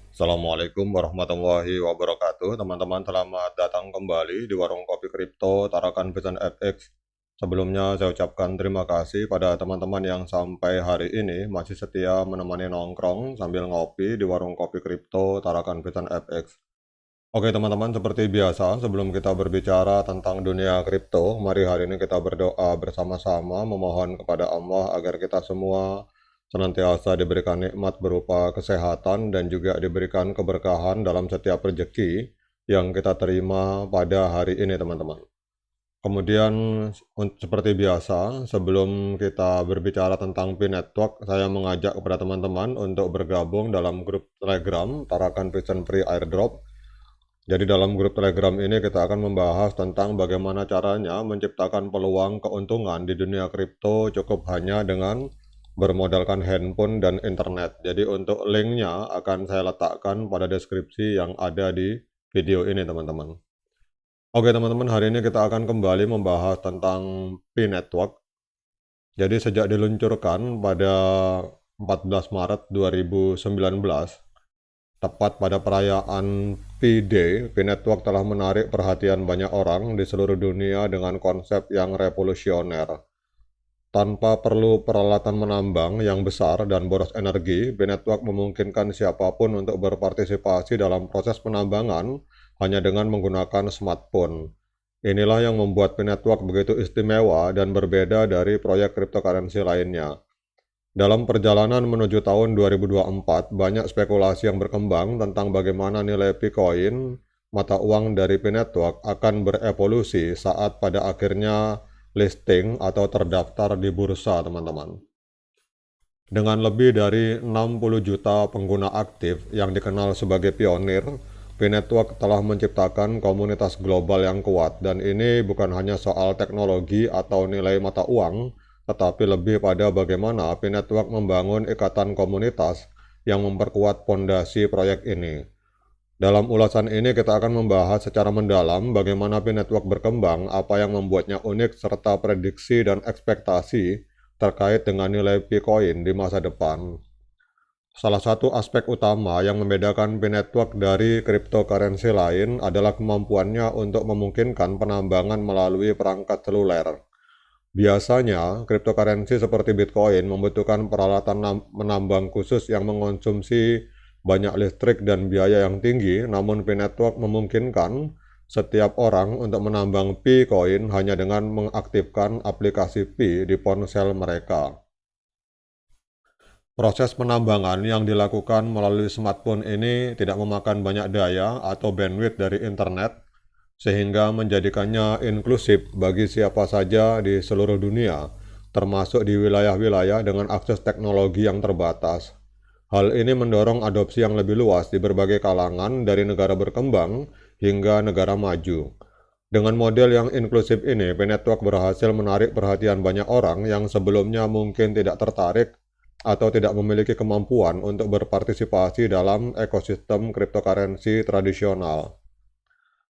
Assalamualaikum warahmatullahi wabarakatuh. Teman-teman, selamat datang kembali di Warung Kopi Kripto Tarakan Vision FX. Sebelumnya saya ucapkan terima kasih pada teman-teman yang sampai hari ini masih setia menemani nongkrong sambil ngopi di Warung Kopi Kripto Tarakan Vision FX. Oke teman-teman, seperti biasa sebelum kita berbicara tentang dunia kripto, mari hari ini kita berdoa bersama-sama memohon kepada Allah agar kita semua senantiasa diberikan nikmat berupa kesehatan dan juga diberikan keberkahan dalam setiap rezeki yang kita terima pada hari ini teman-teman. Kemudian seperti biasa, sebelum kita berbicara tentang P-Network, saya mengajak kepada teman-teman untuk bergabung dalam grup Telegram Tarakan Vision Free Airdrop. Jadi dalam grup Telegram ini kita akan membahas tentang bagaimana caranya menciptakan peluang keuntungan di dunia kripto cukup hanya dengan bermodalkan handphone dan internet. Jadi untuk linknya akan saya letakkan pada deskripsi yang ada di video ini teman-teman. Oke teman-teman, hari ini kita akan kembali membahas tentang P-Network. Jadi sejak diluncurkan pada 14 Maret 2019, tepat pada perayaan P-Day, P-Network telah menarik perhatian banyak orang di seluruh dunia dengan konsep yang revolusioner. Tanpa perlu peralatan menambang yang besar dan boros energi, P-Network memungkinkan siapapun untuk berpartisipasi dalam proses penambangan hanya dengan menggunakan smartphone. Inilah yang membuat P-Network begitu istimewa dan berbeda dari proyek cryptocurrency lainnya. Dalam perjalanan menuju tahun 2024, banyak spekulasi yang berkembang tentang bagaimana nilai Bitcoin, mata uang dari P-Network, akan berevolusi saat pada akhirnya listing atau terdaftar di bursa, teman-teman. Dengan lebih dari 60 juta pengguna aktif yang dikenal sebagai pionir, P-Network telah menciptakan komunitas global yang kuat, dan ini bukan hanya soal teknologi atau nilai mata uang, tetapi lebih pada bagaimana P-Network membangun ikatan komunitas yang memperkuat fondasi proyek ini. Dalam ulasan ini kita akan membahas secara mendalam bagaimana P-Network berkembang, apa yang membuatnya unik, serta prediksi dan ekspektasi terkait dengan nilai Bitcoin di masa depan. Salah satu aspek utama yang membedakan P-Network dari cryptocurrency lain adalah kemampuannya untuk memungkinkan penambangan melalui perangkat seluler. Biasanya, cryptocurrency seperti Bitcoin membutuhkan peralatan menambang khusus yang mengonsumsi banyak listrik dan biaya yang tinggi, namun P-Network memungkinkan setiap orang untuk menambang P-Coin hanya dengan mengaktifkan aplikasi P di ponsel mereka. Proses penambangan yang dilakukan melalui smartphone ini tidak memakan banyak daya atau bandwidth dari internet, sehingga menjadikannya inklusif bagi siapa saja di seluruh dunia, termasuk di wilayah-wilayah dengan akses teknologi yang terbatas. Hal ini mendorong adopsi yang lebih luas di berbagai kalangan dari negara berkembang hingga negara maju. Dengan model yang inklusif ini, P-Network berhasil menarik perhatian banyak orang yang sebelumnya mungkin tidak tertarik atau tidak memiliki kemampuan untuk berpartisipasi dalam ekosistem cryptocurrency tradisional.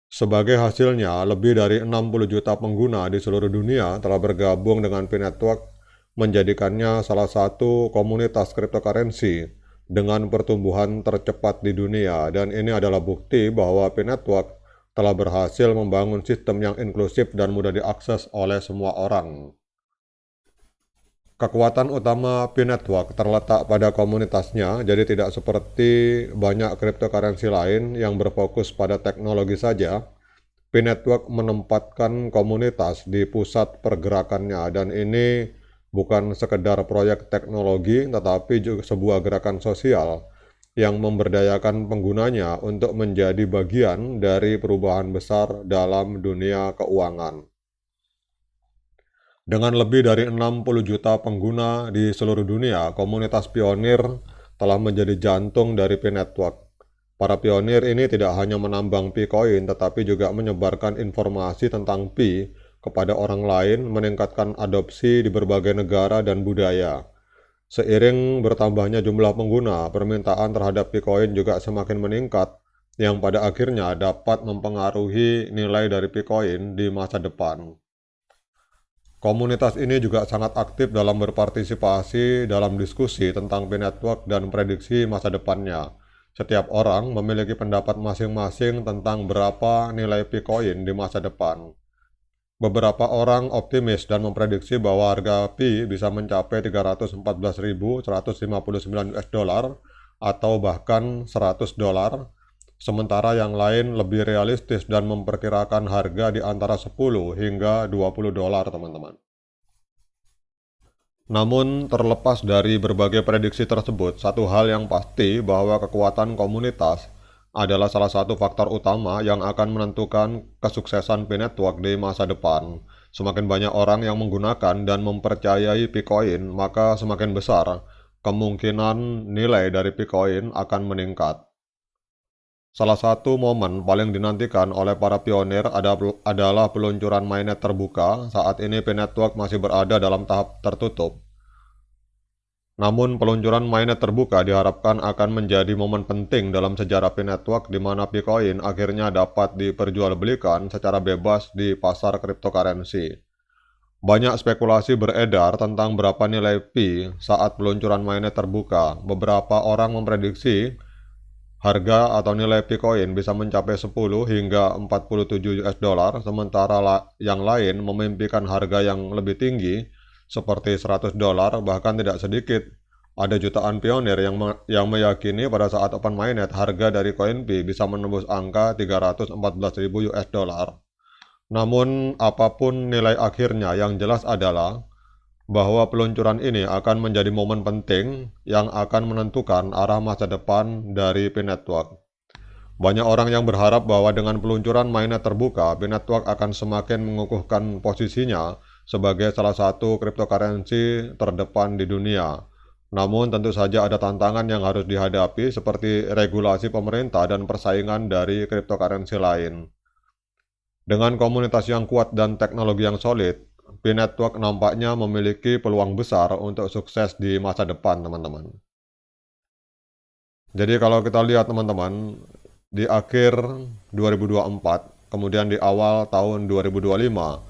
Sebagai hasilnya, lebih dari 60 juta pengguna di seluruh dunia telah bergabung dengan P-Network, menjadikannya salah satu komunitas cryptocurrency dengan pertumbuhan tercepat di dunia, dan ini adalah bukti bahwa P-Network telah berhasil membangun sistem yang inklusif dan mudah diakses oleh semua orang. Kekuatan utama P-Network terletak pada komunitasnya, jadi tidak seperti banyak cryptocurrency lain yang berfokus pada teknologi saja. P-Network menempatkan komunitas di pusat pergerakannya, dan ini bukan sekedar proyek teknologi, tetapi juga sebuah gerakan sosial yang memberdayakan penggunanya untuk menjadi bagian dari perubahan besar dalam dunia keuangan. Dengan lebih dari 60 juta pengguna di seluruh dunia, komunitas pionir telah menjadi jantung dari P-Network. Para pionir ini tidak hanya menambang P-Coin, tetapi juga menyebarkan informasi tentang P kepada orang lain, meningkatkan adopsi di berbagai negara dan budaya. Seiring bertambahnya jumlah pengguna, permintaan terhadap P-Coin juga semakin meningkat, yang pada akhirnya dapat mempengaruhi nilai dari P-Coin di masa depan. Komunitas ini juga sangat aktif dalam berpartisipasi dalam diskusi tentang P-Network dan prediksi masa depannya. Setiap orang memiliki pendapat masing-masing tentang berapa nilai Bitcoin di masa depan. Beberapa orang optimis dan memprediksi bahwa harga Pi bisa mencapai 314.159 US dollar atau bahkan 100 dolar, sementara yang lain lebih realistis dan memperkirakan harga di antara 10 hingga 20 dolar, teman-teman. Namun, terlepas dari berbagai prediksi tersebut, satu hal yang pasti bahwa kekuatan komunitas adalah salah satu faktor utama yang akan menentukan kesuksesan P-Network di masa depan. Semakin banyak orang yang menggunakan dan mempercayai Bitcoin, maka semakin besar kemungkinan nilai dari Bitcoin akan meningkat. Salah satu momen paling dinantikan oleh para pionir adalah peluncuran mainnet terbuka. Saat ini P-Network masih berada dalam tahap tertutup. Namun, peluncuran mainnet terbuka diharapkan akan menjadi momen penting dalam sejarah P-Network di mana Bitcoin akhirnya dapat diperjualbelikan secara bebas di pasar cryptocurrency. Banyak spekulasi beredar tentang berapa nilai Pi saat peluncuran mainnet terbuka. Beberapa orang memprediksi harga atau nilai Bitcoin bisa mencapai 10 hingga 47 US dollar, sementara yang lain memimpikan harga yang lebih tinggi seperti 100 dolar, bahkan tidak sedikit. Ada jutaan pionir yang meyakini pada saat open mainnet harga dari koin Pi bisa menembus angka 314.000 US dollar. Namun, apapun nilai akhirnya, yang jelas adalah bahwa peluncuran ini akan menjadi momen penting yang akan menentukan arah masa depan dari P-Network. Banyak orang yang berharap bahwa dengan peluncuran mainnet terbuka, P-Network akan semakin mengukuhkan posisinya sebagai salah satu cryptocurrency terdepan di dunia. Namun tentu saja ada tantangan yang harus dihadapi seperti regulasi pemerintah dan persaingan dari cryptocurrency lain. Dengan komunitas yang kuat dan teknologi yang solid, P-Network nampaknya memiliki peluang besar untuk sukses di masa depan, teman-teman. Jadi kalau kita lihat, teman-teman, di akhir 2024, kemudian di awal tahun 2025,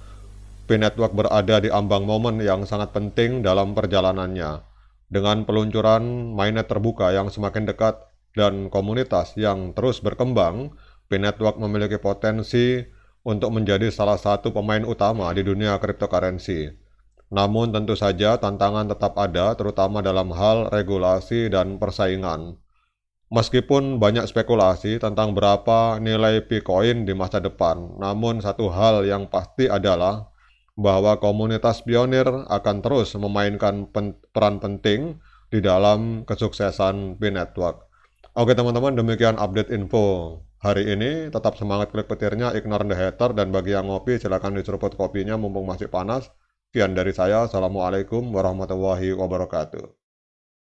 P-Network berada di ambang momen yang sangat penting dalam perjalanannya. Dengan peluncuran mainnet terbuka yang semakin dekat dan komunitas yang terus berkembang, P-Network memiliki potensi untuk menjadi salah satu pemain utama di dunia cryptocurrency. Namun tentu saja tantangan tetap ada, terutama dalam hal regulasi dan persaingan. Meskipun banyak spekulasi tentang berapa nilai Bitcoin di masa depan, namun satu hal yang pasti adalah bahwa komunitas pionir akan terus memainkan peran penting di dalam kesuksesan P-Network. Oke teman-teman, demikian update info hari ini. Tetap semangat klik petirnya, ignore the hater, dan bagi yang ngopi silahkan diseruput kopinya mumpung masih panas. Sekian dari saya, Assalamualaikum warahmatullahi wabarakatuh.